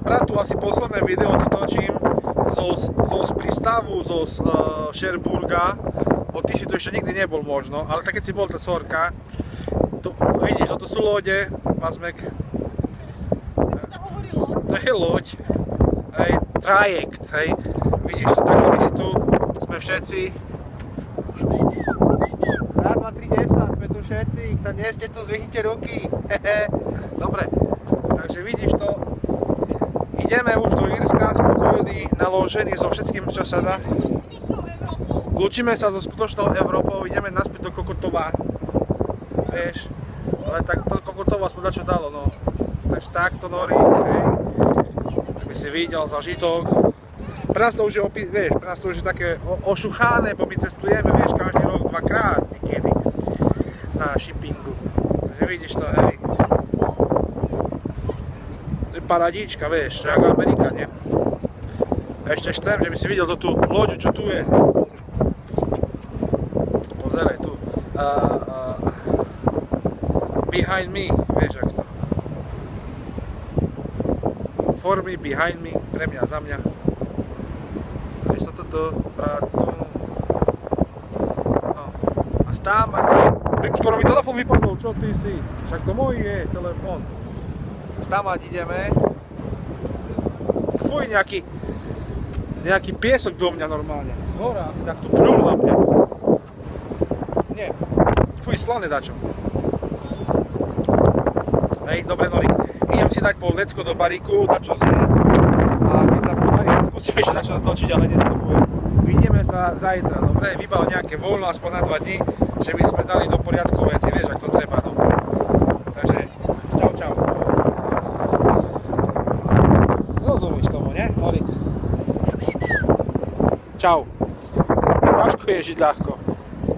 bratu, asi posledné video ti točím z prístavu z Cherbourga, bo ty si tu ešte nikdy nebol možno, ale tak keď si bol tá sorka, to, vidíš, toto sú lode, Pazmek. To je loď, hej, trajekt, hej, vidíš to, takto my si tu, sme všetci. Raz, 2, 3, 10, sme tu všetci, kto nie ste tu, zvihnite ruky, hehe. Dobre, takže vidíš to, ideme už do Írska, spokojní, naložení so všetkým, čo sa dá. Lúčime sa so skutočnou Európou, ideme naspäť do Kokotova, vieš, ale tak to Kokotovo aspoň dačo dalo, no. Takže takto Norík, hej, aby si videl zažitok. Pre nás to už je, vieš, pre nás to už je také ošuchané, bo my cestujeme, vieš, každý rok dvakrát niekedy na shippingu. Takže vidíš to, hej. Paradíčka, vieš, jak Amerika, nie? Ešte chcem, že by si videl tú loďu, čo tu je. Pozeraj tu. Behind me, vieš, jak to. For me, behind me, pre mňa, za mňa. Vieš toto, bratu. No. A stáva. Skoro mi telefon vypadol, čo ty si? Však to môj je telefon. Stávať ideme. Fuj, nejaký piesok do mňa normálne. Z hora asi takto plul na mňa. Nie. Fuj, slané dačo. Hej, dobre Norik. Idem si dať pol lecko do baríku, dačo zjesť. A keď sa podarí, skúsime ešte dačo natočiť, ale dnes to bude. Vidíme sa zajtra, dobre? Vybav nejaké voľno aspoň na 2 dní, že by sme dali do poriadku veci, vieš, ak to treba, no. Takže, čau, čau. Rozumieš tomu, ne, Norik? Čau. Ťažko je žiť ľahko.